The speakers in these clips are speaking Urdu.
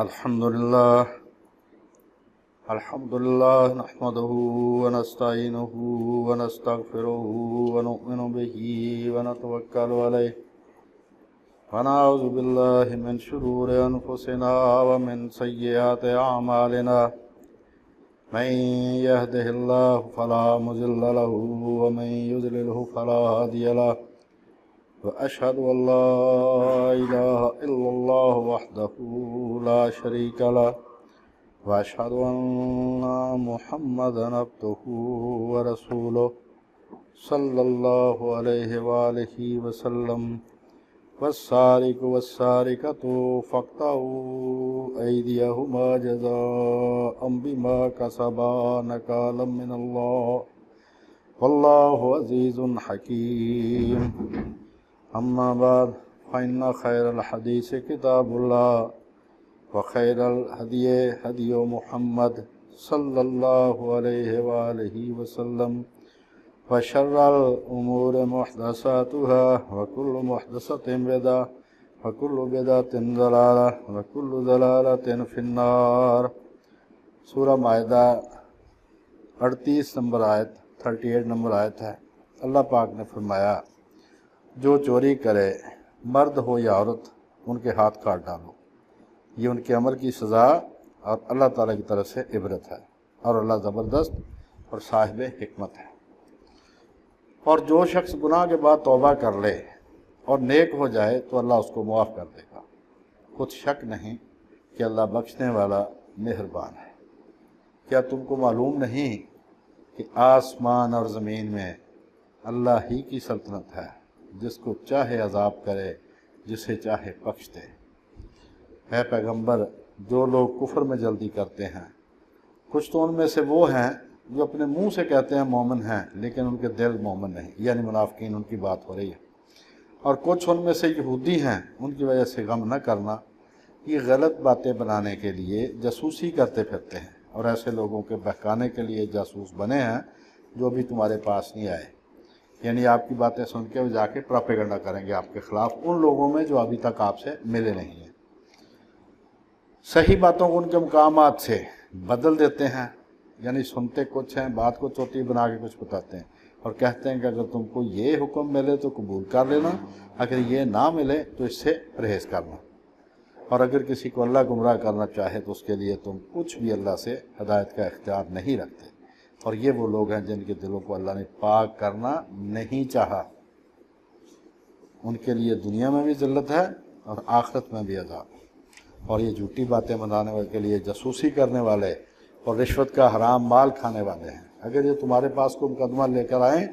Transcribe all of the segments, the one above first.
الحمدللہ نحمده ونستعینه ونستغفره ونؤمن به ونتوکل علیہ ونعوذ باللہ من شرور انفسنا ومن سیئات اعمالنا من يهده الله فلا مضل له ومن يضلله فلا هادي له وأشهد أن لا إله إلا الله وحده لا شريك له وأشهد أن محمدا عبده ورسوله صلى الله عليه وآله وسلم والسارق والسارقة فاقطعوا أيديهما جزاء بما كسبا نكالا من الله والله عزيز حكيم أما بعد فإن خير الحديث كتاب الله وخير الهدي هدي محمد صلى الله عليه وآله وسلم وشر الأمور محدثاتها وكل محدثة بدعة وكل بدعة ضلالة وكل ضلالة في النار۔ سورہ مائدہ 38 نمبر آیت 38 نمبر آیت ہے۔ اللہ پاک نے فرمایا جو چوری کرے مرد ہو یا عورت ان کے ہاتھ کاٹ ڈالو، یہ ان کے عمل کی سزا اور اللہ تعالیٰ کی طرف سے عبرت ہے، اور اللہ زبردست اور صاحب حکمت ہے۔ اور جو شخص گناہ کے بعد توبہ کر لے اور نیک ہو جائے تو اللہ اس کو معاف کر دے گا، کچھ شک نہیں کہ اللہ بخشنے والا مہربان ہے۔ کیا تم کو معلوم نہیں کہ آسمان اور زمین میں اللہ ہی کی سلطنت ہے، جس کو چاہے عذاب کرے جسے چاہے بخش دے۔ اے پیغمبر، جو لوگ کفر میں جلدی کرتے ہیں کچھ تو ان میں سے وہ ہیں جو اپنے منہ سے کہتے ہیں مومن ہیں لیکن ان کے دل مومن نہیں، یعنی منافقین ان کی بات ہو رہی ہے، اور کچھ ان میں سے یہودی ہیں، ان کی وجہ سے غم نہ کرنا، یہ غلط باتیں بنانے کے لیے جاسوسی کرتے پھرتے ہیں اور ایسے لوگوں کے بہکانے کے لیے جاسوس بنے ہیں جو ابھی تمہارے پاس نہیں آئے، یعنی آپ کی باتیں سن کے وہ جا کے پراپیگنڈا کریں گے آپ کے خلاف ان لوگوں میں جو ابھی تک آپ سے ملے نہیں ہیں۔ صحیح باتوں کو ان کے مقامات سے بدل دیتے ہیں، یعنی سنتے کچھ ہیں، بات کو چوٹی بنا کے کچھ بتاتے ہیں اور کہتے ہیں کہ اگر تم کو یہ حکم ملے تو قبول کر لینا، اگر یہ نہ ملے تو اس سے پرہیز کرنا، اور اگر کسی کو اللہ گمراہ کرنا چاہے تو اس کے لیے تم کچھ بھی اللہ سے ہدایت کا اختیار نہیں رکھتے۔ اور یہ وہ لوگ ہیں جن کے دلوں کو اللہ نے پاک کرنا نہیں چاہا، ان کے لیے دنیا میں بھی ذلت ہے اور آخرت میں بھی عذاب۔ اور یہ جھوٹی باتیں بنانے والے کے لیے جاسوسی کرنے والے اور رشوت کا حرام مال کھانے والے ہیں۔ اگر یہ تمہارے پاس کوئی مقدمہ لے کر آئیں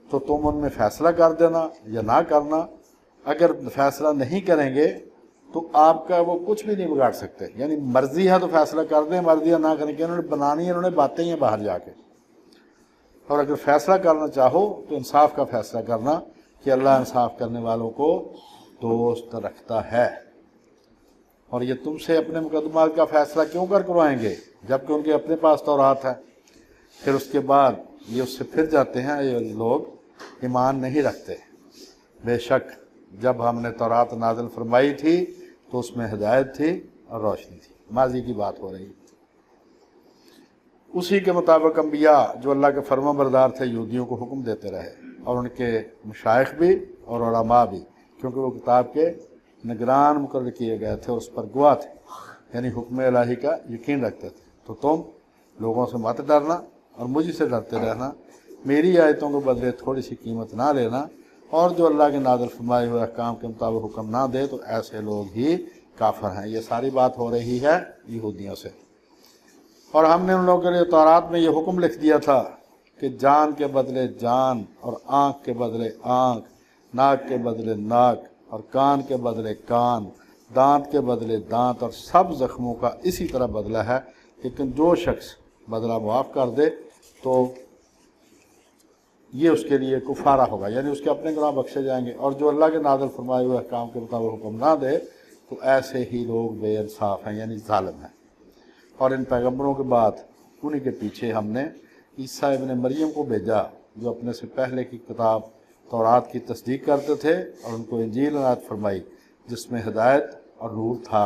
تو تم ان میں فیصلہ کر دینا یا نہ کرنا، اگر فیصلہ نہیں کریں گے تو آپ کا وہ کچھ بھی نہیں بگاڑ سکتے، یعنی مرضی ہے تو فیصلہ کر دیں، مرضی ہے نہ کریں کہ انہوں نے بنانی ہے، انہوں نے باتیں ہیں باہر جا کے۔ اور اگر فیصلہ کرنا چاہو تو انصاف کا فیصلہ کرنا کہ اللہ انصاف کرنے والوں کو دوست رکھتا ہے۔ اور یہ تم سے اپنے مقدمات کا فیصلہ کیوں کروائیں گے جبکہ ان کے اپنے پاس تورات ہے؟ پھر اس کے بعد یہ اس سے پھر جاتے ہیں، یہ لوگ ایمان نہیں رکھتے۔ بے شک جب ہم نے تورات نازل فرمائی تھی تو اس میں ہدایت تھی اور روشنی تھی، ماضی کی بات ہو رہی ہے۔ اسی کے مطابق انبیاء جو اللہ کے فرما بردار تھے یہودیوں کو حکم دیتے رہے، اور ان کے مشائخ بھی اور علماء بھی، کیونکہ وہ کتاب کے نگران مقرر کیے گئے تھے اور اس پر گواہ تھے، یعنی حکم الہی کا یقین رکھتے تھے۔ تو تم لوگوں سے مت ڈرنا اور مجھ سے ڈرتے رہنا، میری آیتوں کو بدلے تھوڑی سی قیمت نہ لینا، اور جو اللہ کے نازل فرمائے ہوئے احکام کے مطابق حکم نہ دے تو ایسے لوگ ہی کافر ہیں۔ یہ ساری بات ہو رہی ہے یہودیوں سے۔ اور ہم نے ان لوگوں کے لیے تورات میں یہ حکم لکھ دیا تھا کہ جان کے بدلے جان، اور آنکھ کے بدلے آنکھ، ناک کے بدلے ناک، اور کان کے بدلے کان، دانت کے بدلے دانت، اور سب زخموں کا اسی طرح بدلہ ہے، لیکن جو شخص بدلہ معاف کر دے تو یہ اس کے لیے کفارہ ہوگا، یعنی اس کے اپنے گناہ بخشے جائیں گے۔ اور جو اللہ کے نازل فرمائے ہوئے احکام کے مطابق حکم نہ دے تو ایسے ہی لوگ بے انصاف ہیں، یعنی ظالم ہیں۔ اور ان پیغمبروں کے بعد انہی کے پیچھے ہم نے عیسیٰ ابن مریم کو بھیجا جو اپنے سے پہلے کی کتاب تورات کی تصدیق کرتے تھے، اور ان کو انجیل عنایت فرمائی جس میں ہدایت اور نور تھا،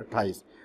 28।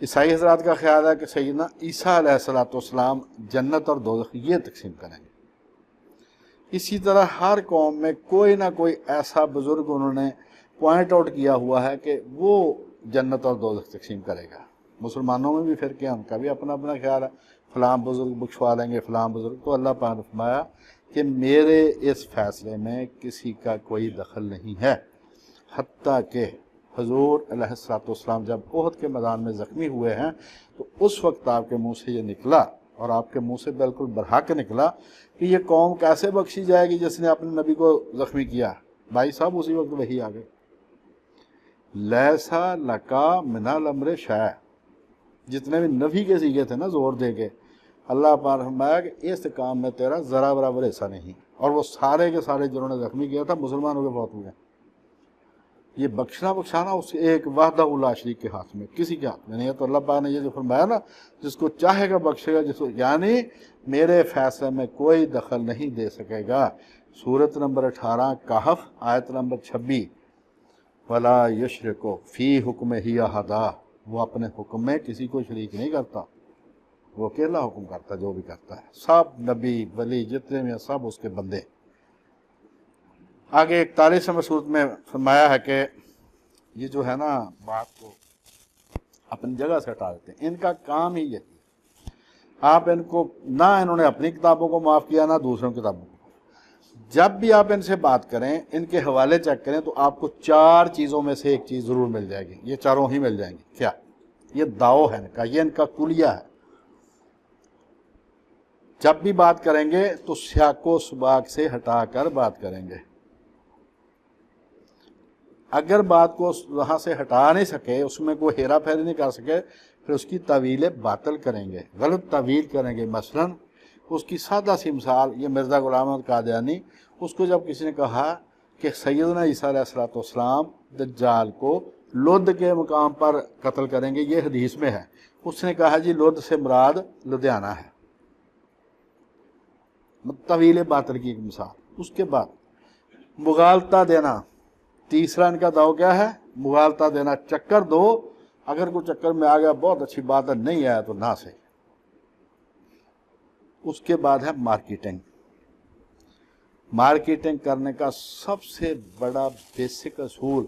عیسائی حضرات کا خیال ہے کہ سیدنا عیسیٰ علیہ السلام جنت اور دوزخ یہ تقسیم کریں گے۔ اسی طرح ہر قوم میں کوئی نہ کوئی ایسا بزرگ انہوں نے پوائنٹ آؤٹ کیا ہوا ہے کہ وہ جنت اور دوزخ تقسیم کرے گا۔ مسلمانوں میں بھی فرقے ہیں، ان کا بھی اپنا اپنا خیال ہے، فلاں بزرگ بخشوا لیں گے فلاں بزرگ۔ تو اللہ پاک نے فرمایا کہ میرے اس فیصلے میں کسی کا کوئی دخل نہیں ہے، حتیٰ کہ حضور علیہ السلام جب احد کے میدان میں زخمی ہوئے ہیں تو اس وقت آپ کے منہ سے یہ نکلا، اور آپ کے منہ سے بالکل برحق نکلا کہ یہ قوم کیسے بخشی جائے گی جس نے اپنے نبی کو زخمی کیا۔ بھائی صاحب اسی وقت وہی آ گئے، لیسا لکا من الامر شیء، جتنے بھی نفی کے سیغے تھے نا زور دے کے، اللہ پاک نے فرمایا کہ اس کام میں تیرا ذرا برابر حصہ نہیں۔ اور وہ سارے کے سارے جنہوں نے زخمی کیا تھا مسلمانوں کے فوت ہوئے۔ یہ بخشنا بخشانا اس ایک وحدہ لا شریک کے ہاتھ میں، کسی کے ہاتھ میں نہیں ہے۔ تو اللہ پاک نے یہ جو فرمایا نا، جس کو چاہے گا بخشے گا، جس کو، یعنی میرے فیصلے میں کوئی دخل نہیں دے سکے گا۔ سورۃ نمبر 18 کہف آیت نمبر 26، وَلَا يُشْرِكُ فِي حُکْمِهِ أَحَدًا، وہ اپنے حکم میں کسی کو شریک نہیں کرتا، وہ اکیلا حکم کرتا ہے جو بھی کرتا ہے۔ سب نبی ولی جتنے بھی ہیں سب اس کے بندے۔ آگے 41 نمبر سورت میں فرمایا ہے کہ یہ جو ہے نا بات کو اپنی جگہ سے ہٹا دیتے ہیں، ان کا کام ہی یہی ہے۔ آپ ان کو نہ انہوں نے اپنی کتابوں کو معاف کیا نہ دوسروں کی کتابوں کو۔ جب بھی آپ ان سے بات کریں، ان کے حوالے چیک کریں، تو آپ کو 4 چیزوں میں سے ایک چیز ضرور مل جائے گی، یہ چاروں ہی مل جائیں گی۔ کیا؟ یہ داؤ ہے ان کا، یہ ان کا کلیہ ہے۔ جب بھی بات کریں گے تو سیاق و سباق سے ہٹا کر بات کریں گے۔ اگر بات کو وہاں سے ہٹا نہیں سکے، اس میں کوئی ہیرا پھیری نہیں کر سکے، پھر اس کی تعویل باطل کریں گے، غلط تعویل کریں گے۔ مثلا اس کی سادہ سی مثال، یہ مرزا غلام احمد قادیانی، اس کو جب کسی نے کہا کہ سیدنا عیسیٰ علیہ السلام دجال کو لد کے مقام پر قتل کریں گے، یہ حدیث میں ہے، اس نے کہا جی لد سے مراد لدھیانہ ہے، طویل باطل کی ایک مثال۔ اس کے بعد مغالطہ دینا، تیسرا ان کا داؤ کیا ہے؟ مغالطہ دینا، چکر دو، اگر کوئی چکر میں آ گیا بہت اچھی بات ہے، نہیں آیا تو نہ سے۔ اس کے بعد ہے مارکیٹنگ۔ مارکیٹنگ کرنے کا سب سے بڑا بیسک اصول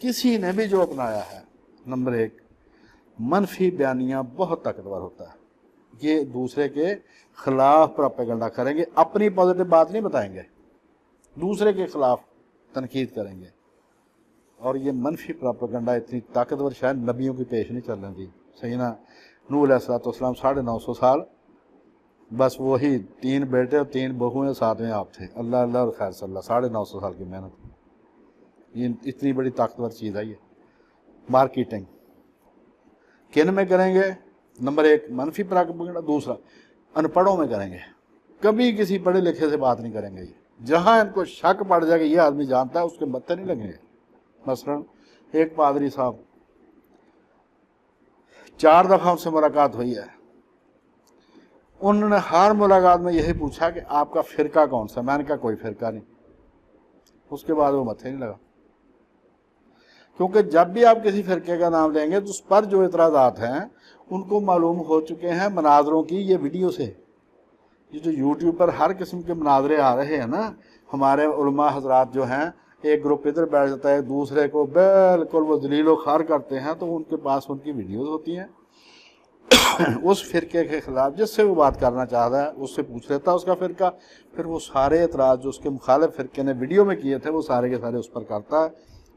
کسی نے بھی جو اپنایا ہے، نمبر 1، منفی بیانیہ بہت طاقتور ہوتا ہے۔ یہ دوسرے کے خلاف پروپیگنڈا کریں گے، اپنی پازیٹیو بات نہیں بتائیں گے، دوسرے کے خلاف تنقید کریں گے۔ اور یہ منفی پروپیگنڈا اتنی طاقتور شاید نبیوں کی پیش نہیں چل رہی تھی۔ سیدنا نوح علیہ السلام 950 سال، بس وہی 3 بیٹے اور 3 بہویں، 7ویں آپ تھے، اللہ اللہ اور خیر صلی اللہ، 950 سال کی محنت۔ یہ اتنی بڑی طاقتور چیز ہے یہ مارکیٹنگ۔ کن میں کریں گے؟ نمبر 1 منفی پروپیگنڈا، دوسرا ان پڑھوں میں کریں گے، کبھی کسی پڑھے لکھے سے بات نہیں کریں گے۔ یہ جہاں ان کو شک پڑ جائے کہ یہ آدمی جانتا ہے، اس کے بتے نہیں لگیں گے۔ مثلا ایک پادری صاحب 4 دفعہ ان سے ملاقات ہوئی ہے، انہوں نے ہر ملاقات میں یہی پوچھا کہ آپ کا فرقہ کون سا؟ میں نے کہا کوئی فرقہ نہیں۔ اس کے بعد وہ متھے نہیں لگا، کیونکہ جب بھی آپ کسی فرقے کا نام لیں گے تو اس پر جو اعتراضات ہیں ان کو معلوم ہو چکے ہیں مناظروں کی یہ ویڈیو سے۔ یہ جو یوٹیوب پر ہر قسم کے مناظرے آ رہے ہیں نا، ہمارے علماء حضرات جو ہیں، ایک گروپ ادھر بیٹھ جاتا ہے، دوسرے کو بالکل وہ ذلیل و خوار کرتے ہیں، تو ان کے پاس ان کی ویڈیوز ہوتی ہیں۔ اس فرقے کے خلاف جس سے وہ بات کرنا چاہتا ہے اس سے پوچھ لیتا ہے اس کا فرقہ، پھر وہ سارے اعتراض جو اس کے مخالف فرقے نے ویڈیو میں کیے تھے وہ سارے کے سارے اس پر کرتا ہے۔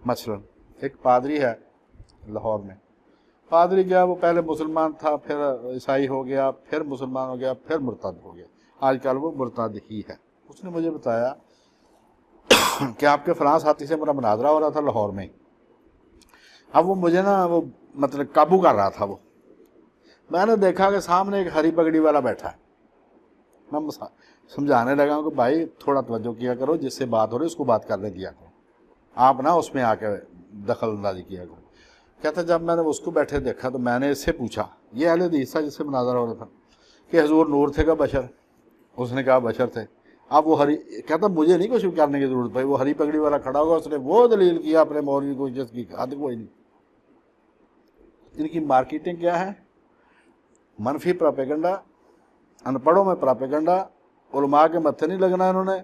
مثلا ایک پادری ہے لاہور میں، پادری گیا، وہ پہلے مسلمان تھا، پھر عیسائی ہو گیا، پھر مسلمان ہو گیا، پھر مرتد ہو گیا، آج کل وہ مرتد ہی ہے۔ اس نے مجھے بتایا کہ آپ کے فلاں ساتھی سے میرا مناظرہ ہو رہا تھا لاہور میں، اب وہ مجھے نا وہ مطلب قابو کر رہا تھا، وہ میں نے دیکھا کہ سامنے ایک ہری پگڑی والا بیٹھا ہے، میں سمجھانے لگا کہ بھائی تھوڑا توجہ کیا کرو، جس سے بات ہو رہی اس کو بات کرنے دیا کرو، آپ نہ اس میں آ کے دخل اندازی کیا کرو۔ کہتا جب میں نے اس کو بیٹھے دیکھا تو میں نے اس سے پوچھا، یہ اہل حدیث تھا جس سے مناظرہ ہو رہا تھا، کہ حضور نور تھے کا بشر؟ اس نے کہا بشر تھے۔ اب وہ کہتا مجھے نہیں کچھ کرنے کی ضرورت بھائی، وہ ہری پگڑی والا کھڑا ہوگا، اس نے وہ دلیل کیا اپنے مولوی کو عزت کی، حد کوئی نہیں۔ ان کی مارکیٹنگ کیا ہے؟ منفی پراپیگنڈا، انپڑھوں میں پراپیگنڈا، علماء کے متھے نہیں لگنا انہوں نے،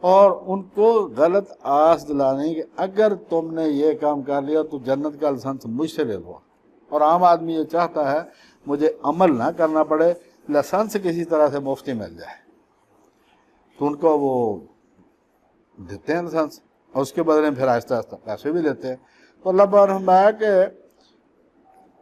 اور ان کو غلط آس دلانے کہ اگر تم نے یہ کام کر لیا تو جنت کا لائسنس مجھ سے لے لو۔ اور عام آدمی یہ چاہتا ہے مجھے عمل نہ کرنا پڑے، لائسنس کسی طرح سے مفتی مل جائے، تو ان کو وہ دیتے ہیں لائسنس، اور اس کے بدلے میں پھر آہستہ آہستہ پیسے بھی لیتے ہیں۔ تو اللہ پاک نے فرمایا کہ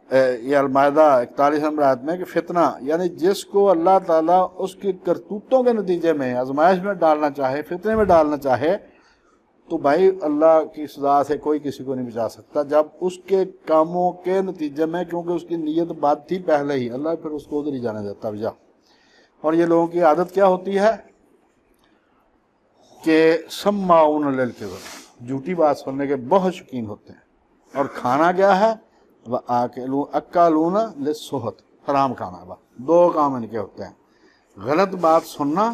یہ المائدہ 41 نمبر آیت میں کہ فتنہ یعنی جس کو اللہ تعالیٰ اس کی کرتوتوں کے نتیجے میں آزمائش میں ڈالنا چاہے، فتنے میں ڈالنا چاہے، تو بھائی اللہ کی سزا سے کوئی کسی کو نہیں بچا سکتا جب اس کے کاموں کے نتیجے میں، کیونکہ اس کی نیت بات تھی پہلے ہی، اللہ پھر اس کو ادھر ہی جانے دیتا بجا۔ اور یہ لوگوں کی عادت کیا ہوتی ہے کہ سماعون للکذب، جھوٹی بات سننے کے بہت شوقین ہوتے ہیں، اور کھانا کیا ہے؟ اکالون للسحت، حرام کھانا۔ دو کام ان کے ہوتے ہیں، غلط بات سننا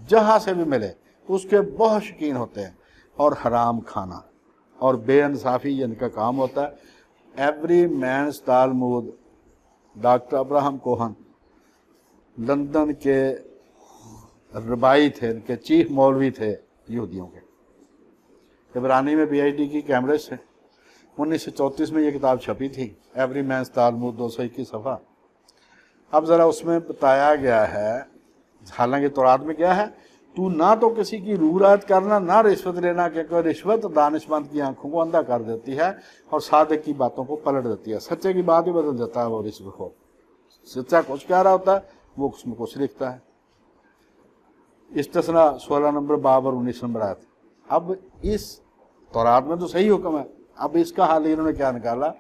جہاں سے بھی ملے اس کے بہت شوقین ہوتے ہیں، اور حرام کھانا اور بے انصافی ان کا کام ہوتا ہے۔ ایوری مینس تالمود، ڈاکٹر ابراہم کوہن لندن کے ربائی تھے، ان کے چیف مولوی تھے یہودیوں کے، عبرانی میں PhD کی کیمبرج سے۔ 1934 میں یہ کتاب چھپی تھی، ایوری مینس تالمود، 221 صفحہ۔ اب ذرا اس میں بتایا گیا ہے، حالانکہ تورات میں کیا ہے، تو نہ تو کسی کی روح رات کرنا، نہ رشوت لینا، کہ رشوت دانش مند کی آنکھوں کو اندھا کر دیتی ہے اور صادق کی باتوں کو پلٹ دیتی ہے، سچے کی بات ہی بدل دیتا ہے وہ رشوت خور۔ سچا کچھ کہہ رہا ہوتا ہے، وہ اس میں کچھ لکھتا ہے۔ استثناء 16 نمبر باب اور 19 نمبر آیت۔ اب اس تورات میں تو صحیح حکم ہے، اب اس کا حال انہوں نے کیا نکالا،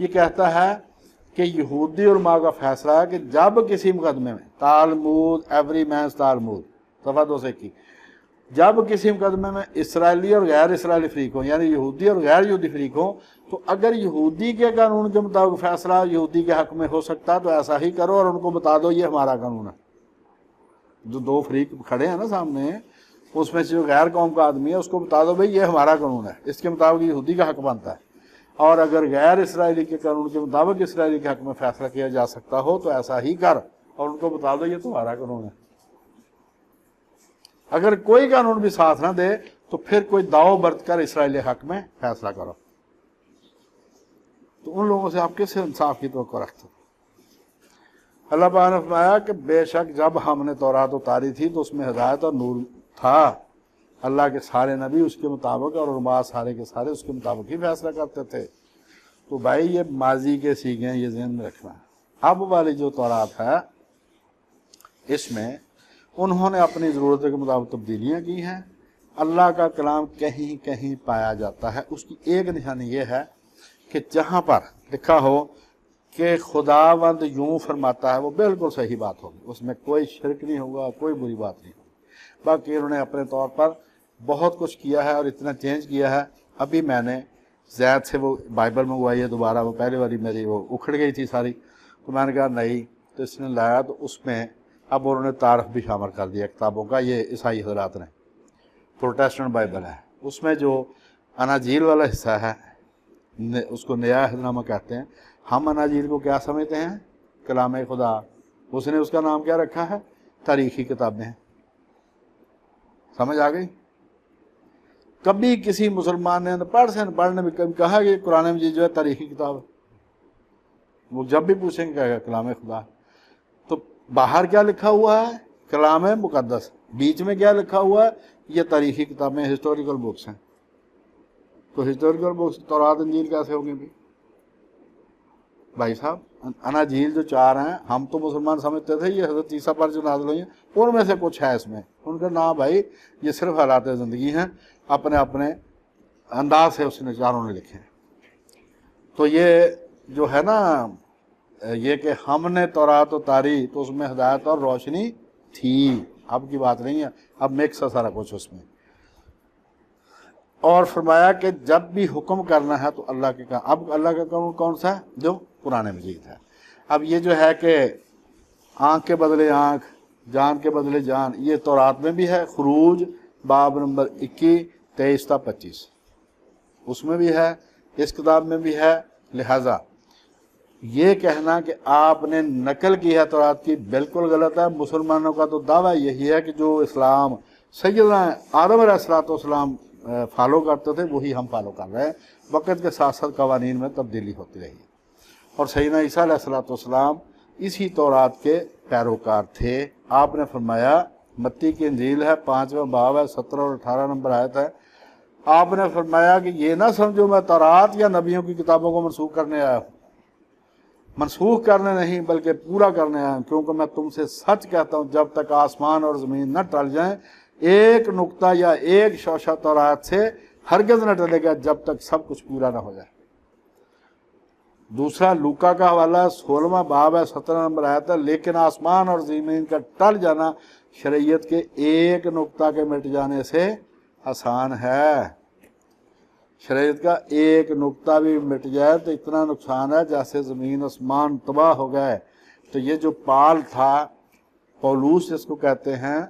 یہ کہتا ہے کہ یہودی علماء کا فیصلہ ہے کہ جب کسی مقدمے میں، تالمود ایوری مینس تالمود صفحہ 221، جب کسی مقدمے میں اسرائیلی اور غیر اسرائیلی فریق ہوں، یعنی یہودی اور غیر یہودی فریق ہوں، تو اگر یہودی کے قانون کے مطابق فیصلہ یہودی کے حق میں ہو سکتا تو ایسا ہی کرو، اور ان کو بتا دو یہ ہمارا قانون ہے۔ جو دو فریق کھڑے ہیں نا سامنے، اس میں سے جو غیر قوم کا آدمی ہے اس کو بتا دو بھئی یہ ہمارا قانون ہے، اس کے مطابق یہودی کا حق بنتا ہے، اور اگر غیر اسرائیلی کے قانون کے مطابق اسرائیلی کے حق میں فیصلہ کیا جا سکتا ہو تو ایسا ہی کر، اور ان کو بتا دو یہ تمہارا قانون ہے۔ اگر کوئی قانون بھی ساتھ نہ دے تو پھر کوئی داؤ برت کر اسرائیلی حق میں فیصلہ کرو۔ تو ان لوگوں سے آپ کس انصاف کی توقع رکھتے؟ اللہ پاک نے فرمایا کہ بے شک جب ہم نے تورات اتاری تھی تو اس میں ہدایت اور نور تھا، اللہ کے سارے نبی اس کے مطابق اور علماء سارے کے سارے اس کے مطابق ہی فیصلہ کرتے تھے۔ تو بھائی یہ ماضی کے سیکھیں، یہ ذہن میں رکھنا ہے۔ اب والی جو تورات ہے اس میں انہوں نے اپنی ضرورت کے مطابق تبدیلیاں کی ہیں۔ اللہ کا کلام کہیں کہیں پایا جاتا ہے، اس کی ایک نشانی یہ ہے کہ جہاں پر لکھا ہو کہ خداوند یوں فرماتا ہے وہ بالکل صحیح بات ہوگی، اس میں کوئی شرک نہیں ہوگا، کوئی بری بات نہیں ہوگی۔ باقی انہوں نے اپنے طور پر بہت کچھ کیا ہے اور اتنا چینج کیا ہے۔ ابھی میں نے زید سے وہ بائبل منگوائی ہے دوبارہ، وہ پہلے والی میری وہ اکھڑ گئی تھی ساری، تو میں نے کہا نہیں، تو اس نے لایا تو اس میں اب انہوں نے تعارف بھی شامل کر دیا کتابوں کا، یہ عیسائی حضرات نے، پروٹیسٹنٹ بائبل ہے، اس میں جو اناجیل والا حصہ ہے اس کو نیا عہد نامہ کہتے ہیں۔ ہم اناجیل کو کیا سمجھتے ہیں؟ کلام خدا، اس نے اس کا نام کیا رکھا ہے؟ تاریخی کتابیں۔ سمجھ آ گئی؟ کبھی کسی مسلمان نے پڑھنے میں کبھی کہا کہ قرآن مجید جو ہے تاریخی کتاب ہے؟ وہ جب بھی پوچھیں گے کہے گا کلام خدا۔ تو باہر کیا لکھا ہوا ہے؟ کلام مقدس، بیچ میں کیا لکھا ہوا ہے؟ یہ تاریخی کتابیں، ہسٹوریکل بکس ہیں۔ تو ہسٹوریکل بکس تورات انجیل کیسے ہوگی بھی؟ بھائی صاحب اناجیل جو چار ہیں، ہم تو مسلمان سمجھتے تھے یہ حضرت عیسیٰ پر جو نازل ہوئی ہیں ان میں سے کچھ ہے اس میں، ان کا نام بھائی یہ صرف حالات زندگی ہیں، اپنے اپنے انداز سے اس نے چاروں نے لکھے ہیں۔ تو یہ جو ہے نا یہ کہ ہم نے تورات اتاری تو اس میں ہدایت اور روشنی تھی، اب کی بات نہیں ہے، اب مکس ہے سارا کچھ اس میں۔ اور فرمایا کہ جب بھی حکم کرنا ہے تو اللہ کے کام، اب اللہ کا قانون کون سا ہے؟ جو قرآن مجید ہے۔ اب یہ جو ہے کہ آنکھ کے بدلے آنکھ، جان کے بدلے جان، یہ تورات میں بھی ہے، خروج باب نمبر 21 23 تا 25 اس میں بھی ہے، اس کتاب میں بھی ہے۔ لہٰذا یہ کہنا کہ آپ نے نقل کی ہے تورات کی بالکل غلط ہے۔ مسلمانوں کا تو دعویٰ یہی ہے کہ جو اسلام سیدنا آدم علیہ السلام فالو کرتے تھے وہی ہم فالو کر رہے ہیں۔ وقت کے ساتھ ساتھ قوانین میں تبدیلی ہوتی رہی اور سیدنا عیسیٰ علیہ السلام اسی تورات کے پیروکار تھے۔ آپ نے فرمایا، متی کی انجیل ہے 5واں باب ہے 17 اور 18 نمبر آیت ہے، آپ نے فرمایا کہ یہ نہ سمجھو میں تورات یا نبیوں کی کتابوں کو منسوخ کرنے آیا ہوں، منسوخ کرنے نہیں بلکہ پورا کرنے آیا ہوں، کیونکہ میں تم سے سچ کہتا ہوں جب تک آسمان اور زمین نہ ٹل جائیں ایک نقطہ یا ایک شوشہ تورات سے ہرگز نہ ٹلے گا جب تک سب کچھ پورا نہ ہو جائے۔ دوسرا لوکا کا حوالہ 16واں باب ہے 17 نمبر آیت ہے، لیکن آسمان اور زمین کا ٹل جانا شریعت کے ایک نقطہ کے مٹ جانے سے آسان ہے۔ شریعت کا ایک نقطہ بھی مٹ جائے تو اتنا نقصان ہے جیسے زمین آسمان تباہ ہو گئے۔ تو یہ جو پال تھا، پولوس جس کو کہتے ہیں،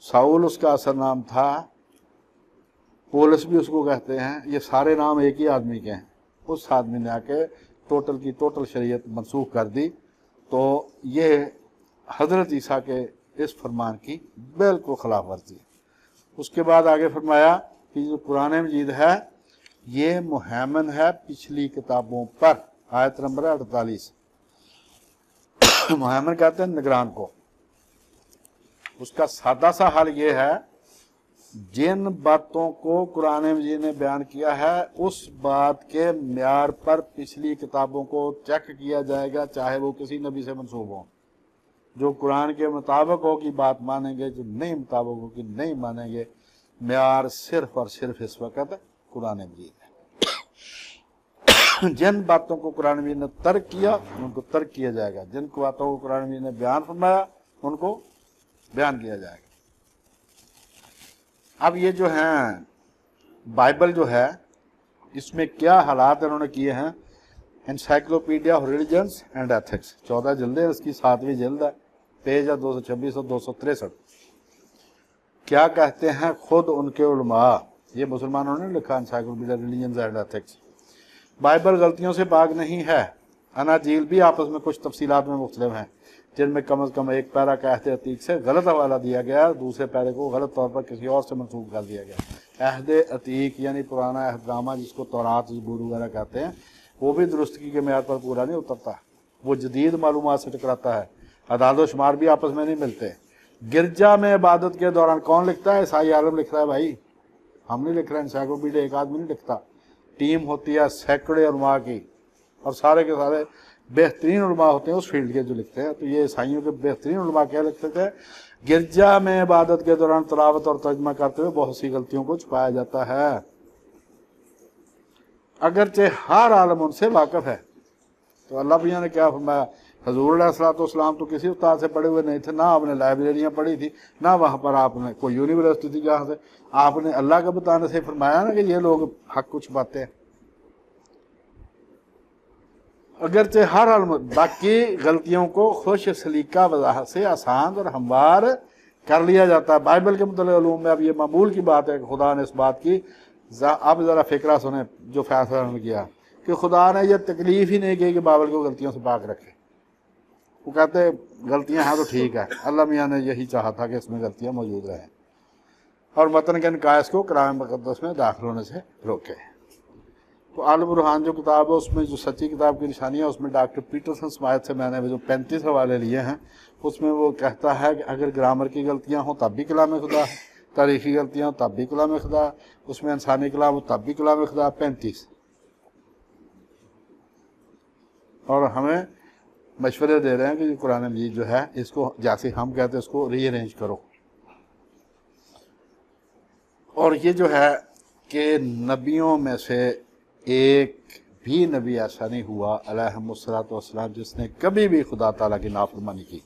ساؤل اس کا اصل نام تھا، پولس بھی اس کو کہتے ہیں، یہ سارے نام ایک ہی آدمی کے ہیں۔ اس آدمی نے آ کے ٹوٹل کی ٹوٹل شریعت منسوخ کر دی۔ تو یہ حضرت عیسیٰ کے اس فرمان کی بالکل خلاف ورزی ہے۔ اس کے بعد آگے فرمایا کہ جو قرآن مجید ہے یہ مہیمن ہے پچھلی کتابوں پر، آیت نمبر 48۔ مہیمن کہتے ہیں نگران کو۔ اس کا سادہ سا حل یہ ہے، جن باتوں کو قرآن مجید نے بیان کیا ہے اس بات کے معیار پر پچھلی کتابوں کو چیک کیا جائے گا، چاہے وہ کسی نبی سے منسوب ہوں۔ جو قرآن کے مطابق ہو کی بات مانیں گے، جو نہیں مطابق ہو کی نہیں مانیں گے۔ معیار صرف اور صرف اس وقت قرآن مجید ہے۔ جن باتوں کو قرآن مجید نے ترک کیا ان کو ترک کیا جائے گا، جن باتوں کو قرآن مجید نے بیان فرمایا ان کو بیان کیا جائے گا۔ اب یہ جو ہیں بائبل جو ہے اس میں کیا حالات انہوں نے کیے ہیں، encyclopedia of religions and ethics, 14 جلدیں، اس کی 7ویں جلد ہے، پیج ہے 226 اور 263۔ کیا کہتے ہیں خود ان کے علماء، یہ مسلمانوں نے لکھا encyclopedia religions and ethics. Bible غلطیوں سے پاک نہیں ہے۔ اناجیل بھی آپس میں کچھ تفصیلات میں مختلف ہیں، جن میں کم از کم ایک پیرا کا عہد عتیق سے غلط حوالہ دیا گیا، دوسرے پیرے کو غلط طور پر کسی اور سے منسوخ کر دیا گیا۔ عہد عتیق یعنی پرانا عہد نامہ جس کو تورات زبور وغیرہ کہتے ہیں، وہ بھی درستگی کے معیار پر پورا نہیں اترتا، وہ جدید معلومات سے ٹکراتا ہے، اعداد و شمار بھی آپس میں نہیں ملتے۔ گرجا میں عبادت کے دوران کون لکھتا ہے؟ عیسائی عالم لکھ رہا ہے بھائی، ہم نہیں لکھ رہے ہیں، انسائکلوپیڈیا ایک آدمی نہیں لکھتا، ٹیم ہوتی ہے سینکڑے علماء کی، اور سارے کے سارے بہترین علماء ہوتے ہیں اس فیلڈ کے جو لکھتے ہیں۔ تو یہ عیسائیوں کے بہترین علماء کیا لکھتے تھے؟ گرجا میں عبادت کے دوران تلاوت اور ترجمہ کرتے ہوئے بہت سی غلطیوں کو چھپایا جاتا ہے، اگرچہ ہر عالم ان سے واقف ہے۔ تو اللہ میاں نے کیا فرمایا، حضور علیہ السلام تو کسی استاد سے پڑھے ہوئے نہیں تھے، نہ آپ نے لائبریریاں پڑھی تھی، نہ وہاں پر آپ نے کوئی یونیورسٹی تھی جہاں سے آپ نے اللہ کا بتانے سے فرمایا نا کہ یہ لوگ حق کو چھپاتے ہیں۔ اگرچہ ہر عالم باقی غلطیوں کو خوش سلیقہ وضاحت سے آسان اور ہموار کر لیا جاتا ہے۔ بائبل کے متعلق علوم میں اب یہ معمول کی بات ہے کہ خدا نے اس بات کی، اب ذرا فکرہ سنیں جو فیصلہ انہوں نے کیا کہ خدا نے یہ تکلیف ہی نہیں کی کہ بائبل کو غلطیوں سے پاک رکھے۔ وہ کہتے غلطیاں ہیں تو ٹھیک ہے، اللہ میاں نے یہی چاہا تھا کہ اس میں غلطیاں موجود رہیں، اور متن کے نقائص کو کلام مقدس میں داخل ہونے سے روکے۔ تو عالم الروحان جو کتاب ہے اس میں جو سچی کتاب کی نشانی ہے، اس میں ڈاکٹر پیٹرسن سمایت سے میں نے جو 35 حوالے لیے ہیں، اس میں وہ کہتا ہے کہ اگر گرامر کی غلطیاں ہوں تب بھی کلام خدا ہے، تاریخی غلطیاں ہوں تب بھی کلام خدا ہے، اس میں انسانی کلام ہو تب بھی کلام خدا ہے، 35۔ اور ہمیں مشورے دے رہے ہیں کہ قرآن مجید جو ہے اس کو جیسے ہم کہتے ہیں اس کو ری ارینج کرو۔ اور یہ جو ہے کہ نبیوں میں سے ایک بھی نبی ایسا نہیں ہوا علیہم الصلوۃ والسلام جس نے کبھی بھی خدا تعالیٰ کی نافرمانی کی۔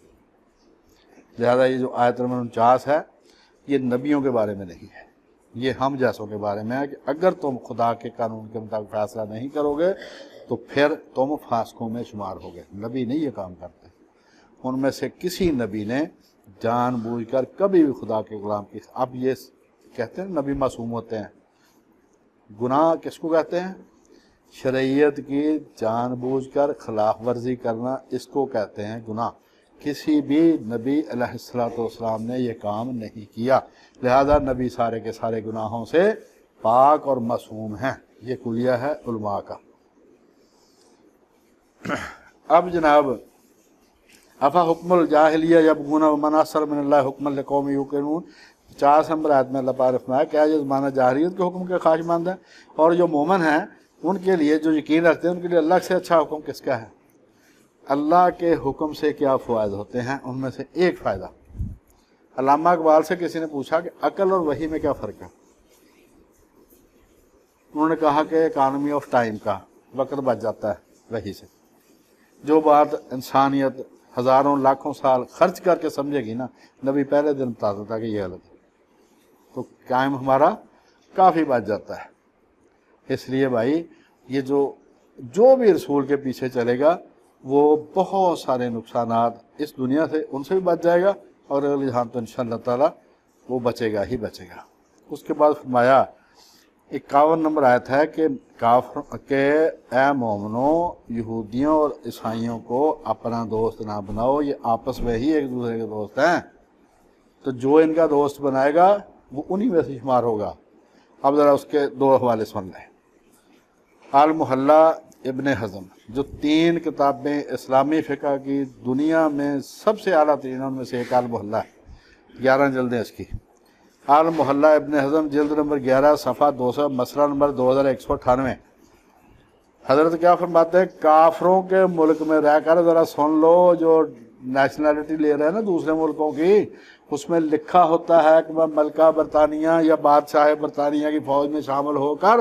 لہذا یہ جو آیت نمبر 49 ہے یہ نبیوں کے بارے میں نہیں ہے، یہ ہم جیسوں کے بارے میں ہے کہ اگر تم خدا کے قانون کے مطابق فیصلہ نہیں کرو گے تو پھر تم فاسقوں میں شمار ہوگے۔ نبی نہیں یہ کام کرتے، ان میں سے کسی نبی نے جان بوجھ کر کبھی بھی خدا کے غلام کی، اب یہ کہتے ہیں نبی معصوم ہوتے ہیں، گناہ کس کو کہتے ہیں؟ شریعت کی جان بوجھ کر خلاف ورزی کرنا اس کو کہتے ہیں گناہ۔ کسی بھی نبی علیہ السلام نے یہ کام نہیں کیا، لہذا نبی سارے کے سارے گناہوں سے پاک اور معصوم ہیں۔ یہ کلیہ ہے علماء کا۔ اب جناب افا حکم الجاہلیہ یبغون ومن احسن من اللہ حکما لقوم یوقنون، 50 نمبر آیت میں اللہ پاک نے فرمایا کیا یہ زمانہ جاہلیت کے حکم کے خواہشمند ہیں، اور جو مومن ہیں ان کے لیے، جو یقین رکھتے ہیں، ان کے لیے اللہ سے اچھا حکم کس کا ہے؟ اللہ کے حکم سے کیا فوائد ہوتے ہیں؟ ان میں سے ایک فائدہ، علامہ اقبال سے کسی نے پوچھا کہ عقل اور وحی میں کیا فرق ہے؟ انہوں نے کہا کہ اکانومی آف ٹائم کا وقت بچ جاتا ہے وحی سے۔ جو بات انسانیت ہزاروں لاکھوں سال خرچ کر کے سمجھے گی نا، نبی پہلے دن بتاتا تھا کہ یہ غلط ہے، تو ٹائم ہمارا کافی بچ جاتا ہے۔ اس لیے بھائی یہ جو بھی رسول کے پیچھے چلے گا وہ بہت سارے نقصانات اس دنیا سے ان سے بھی بچ جائے گا، اور اگلی جہان تو انشاءاللہ تعالی وہ بچے گا ہی بچے گا۔ اس کے بعد فرمایا 51 نمبر آیت ہے کہ اے مومنو، یہودیوں اور عیسائیوں کو اپنا دوست نہ بناؤ، یہ آپس میں ہی ایک دوسرے کے دوست ہیں، تو جو ان کا دوست بنائے گا وہ انہی میں سے شمار ہوگا۔ اب ذرا اس کے 2 حوالے سن لیں۔ المحلہ ابن حزم، جو 3 کتابیں اسلامی فقہ کی دنیا میں سب سے اعلیٰ ترین ان میں سے ایک المحلہ ہے، 11 جلدیں اس کی۔ المحلہ ابن حزم جلد نمبر 11 صفحہ 200، مسئلہ نمبر 2198۔ حضرت کیا فرماتے ہیں؟ کافروں کے ملک میں رہ کر، ذرا سن لو، جو نیشنلٹی لے رہے ہیں نا دوسرے ملکوں کی، اس میں لکھا ہوتا ہے کہ میں ملکہ برطانیہ یا بادشاہ برطانیہ کی فوج میں شامل ہو کر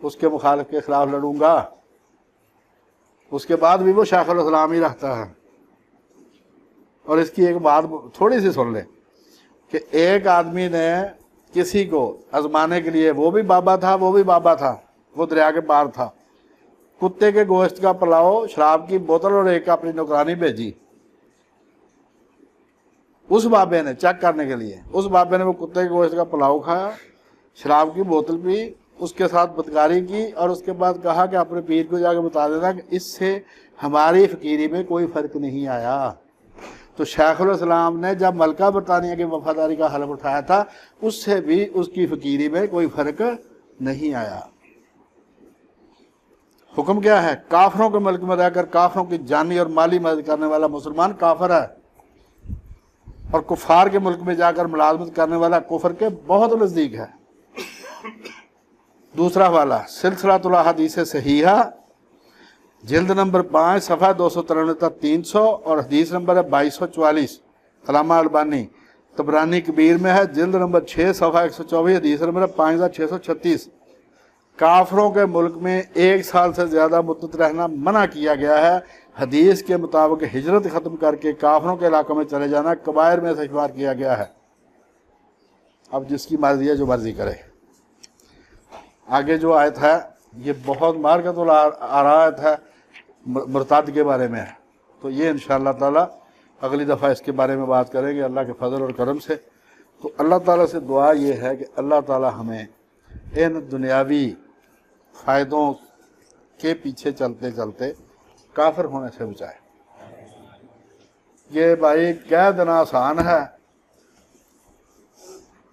اس کے مخالف کے خلاف لڑوں گا، اس کے بعد بھی وہ شیخ الاسلام ہی رہتا ہے۔ اور اس کی ایک بات تھوڑی سی سن لیں کہ ایک آدمی نے کسی کو آزمانے کے لیے، وہ بھی بابا تھا، وہ دریا کے پار تھا، کتے کے گوشت کا پلاؤ، شراب کی بوتل اور ایک اپنی نوکرانی بھیجی اس بابے نے چیک کرنے کے لیے۔ اس بابے نے وہ کتے کے گوشت کا پلاؤ کھایا، شراب کی بوتل پی، اس کے ساتھ بدکاری کی، اور اس کے بعد کہا کہ اپنے پیر کو جا کے بتا دینا کہ اس سے ہماری فقیری میں کوئی فرق نہیں آیا۔ تو شیخ الاسلام نے جب ملکہ برطانیہ کی وفاداری کا حلف اٹھایا تھا، اس سے بھی اس کی فقیری میں کوئی فرق نہیں آیا۔ حکم کیا ہے؟ کافروں کے ملک میں رہ کر کافروں کی جانی اور مالی مدد کرنے والا مسلمان کافر ہے، اور کفار کے ملک میں جا کر ملازمت کرنے والا کفر کے بہت نزدیک ہے۔ دوسرا والا سلسلۃ الاحادیث صحیحہ جلد نمبر 5 صفحہ 293 300 اور حدیث نمبر ہے 2244، علامہ البانی طبرانی کبیر میں ہے، جلد نمبر 6 صفحہ 124، حدیث نمبر ہے 5636۔ کافروں کے ملک میں 1 سال سے زیادہ مدت رہنا منع کیا گیا ہے۔ حدیث کے مطابق ہجرت ختم کر کے کافروں کے علاقوں میں چلے جانا کبائر میں سے شمار کیا گیا ہے۔ اب جس کی مرضی ہے جو مرضی کرے۔ آگے جو آیت ہے یہ بہت مارکت الآیت ہے، مرتد کے بارے میں ہے، تو یہ انشاءاللہ تعالی اگلی دفعہ اس کے بارے میں بات کریں گے اللہ کے فضل اور کرم سے۔ تو اللہ تعالیٰ سے دعا یہ ہے کہ اللہ تعالیٰ ہمیں ان دنیاوی فائدوں کے پیچھے چلتے چلتے کافر ہونے سے بچائے۔ یہ بھائی کہہ دینا آسان ہے،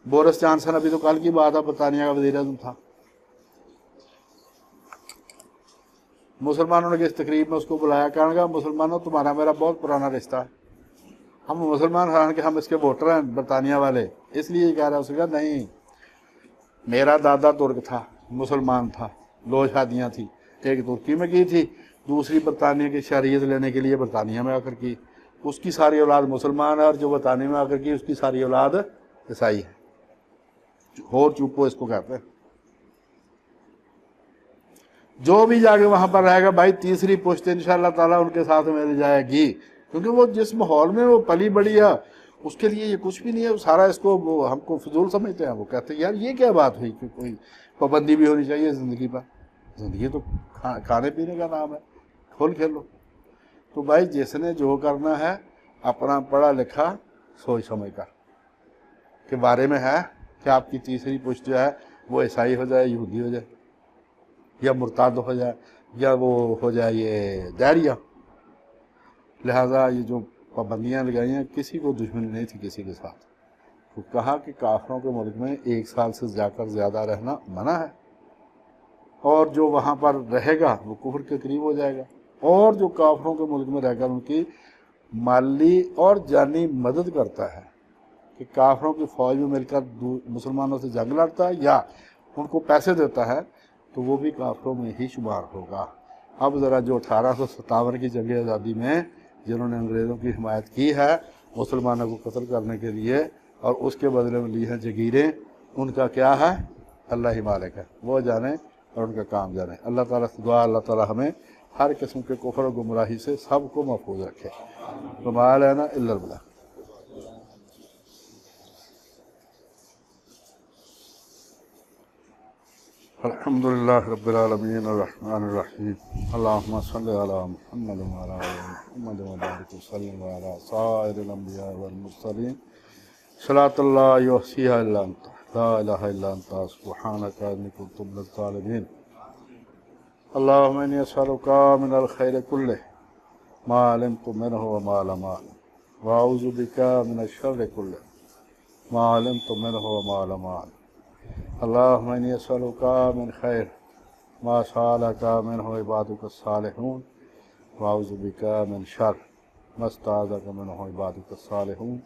بورس جانسن ابھی تو کل کی بات ہے، برطانیہ کا وزیر اعظم تھا، مسلمانوں نے اس تقریب میں اس کو بلایا، کہنے لگا مسلمانوں تمہارا میرا بہت پرانا رشتہ ہے، ہم مسلمان ہیں کہ ہم اس کے ووٹر ہیں برطانیہ والے، اس لیے یہ کہہ رہا ہے۔ اس نے کہا نہیں، میرا دادا ترک تھا، مسلمان تھا، 2 شادیاں تھیں، ایک ترکی میں کی تھی، دوسری برطانیہ کی شہریت لینے کے لیے برطانیہ میں آ کر کی، اس کی ساری اولاد مسلمان ہے، اور جو برطانیہ میں آ کر کی اس کی ساری اولاد عیسائی ہے، ہور چوپو اس کو کہتے ہیں۔ جو بھی جا کے وہاں پر رہے گا بھائی، تیسری پشت انشاءاللہ تعالیٰ ان کے ساتھ مل جائے گی، کیونکہ وہ جس ماحول میں وہ پلی بڑی ہے اس کے لیے یہ کچھ بھی نہیں ہے، سارا اس کو وہ ہم کو فضول سمجھتے ہیں۔ وہ کہتے ہیں یار یہ کیا بات ہوئی کہ کوئی پابندی بھی ہونی چاہیے زندگی پر، زندگی تو کھانے پینے کا نام ہے، کھول کھیلو۔ تو بھائی جس نے جو کرنا ہے اپنا پڑھا لکھا سوچ سمجھ کر کے بارے میں ہے کہ آپ کی تیسری پشت جو ہے وہ عیسائی ہو جائے، یہودی ہو جائے، یا مرتد ہو جائے یا وہ ہو جائے یہ دائریہ۔ لہٰذا یہ جو پابندیاں لگائی ہیں کسی کو دشمنی نہیں تھی کسی کے ساتھ، تو کہا کہ کافروں کے ملک میں 1 سال سے جا کر زیادہ رہنا منع ہے، اور جو وہاں پر رہے گا وہ کفر کے قریب ہو جائے گا، اور جو کافروں کے ملک میں رہ کر ان کی مالی اور جانی مدد کرتا ہے کہ کافروں کی فوج میں مل کر مسلمانوں سے جنگ لڑتا ہے یا ان کو پیسے دیتا ہے، تو وہ بھی کافروں میں ہی شمار ہوگا۔ اب ذرا جو 1857 کی جنگ آزادی میں جنہوں نے انگریزوں کی حمایت کی ہے مسلمانوں کو قتل کرنے کے لیے اور اس کے بدلے میں لی ہیں جگیریں، ان کا کیا ہے؟ اللہ ہی مالک ہے، وہ جانے اور ان کا کام جانے۔ اللہ تعالیٰ سے دعا اللہ تعالیٰ ہمیں ہر قسم کے کفر و گمراہی سے سب کو محفوظ رکھے۔ وما علینا الا البلاغ۔ الحمد للہ رب العالمین الرحمن الرحیم اللہم صلی علی محمد وعلی آل محمد وبارک وسلم وعلی سائر الانبیاء والمرسلین صلاۃ اللہ یحصیہا الا انت لا الہ الا انت سبحانک انی کنت من الظالمین۔ اللہم انی اسألک من الخیر کلہ ما علمت منہ وما لم اعلم واعوذ بک من الشر کلہ ما علمت منہ وما لم اعلم۔ اللہم انی اسألک من خیر ما سألک منہ عبادک الصالحون واعوذ بک من شر ما استعاذک منہ عبادک الصالحون۔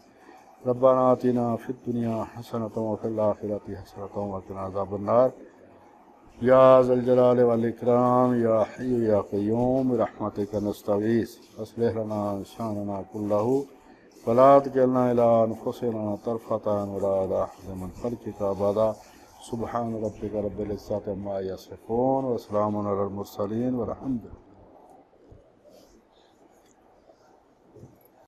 ربنا آتنا فی الدنیا حسنۃ وفی الآخرۃ حسنۃ وقنا عذاب النار۔ یا ذا الجلال والاکرام یا حی یا قیوم برحمتک نستغیث اصلح لنا شأننا کلہ ولا تکلنا الی انفسنا طرفۃ عین ولا الی احد من خلقک ابدا۔ سبحان ربک رب العزۃ عما یصفون وسلام علی المرسلین والحمد للہ۔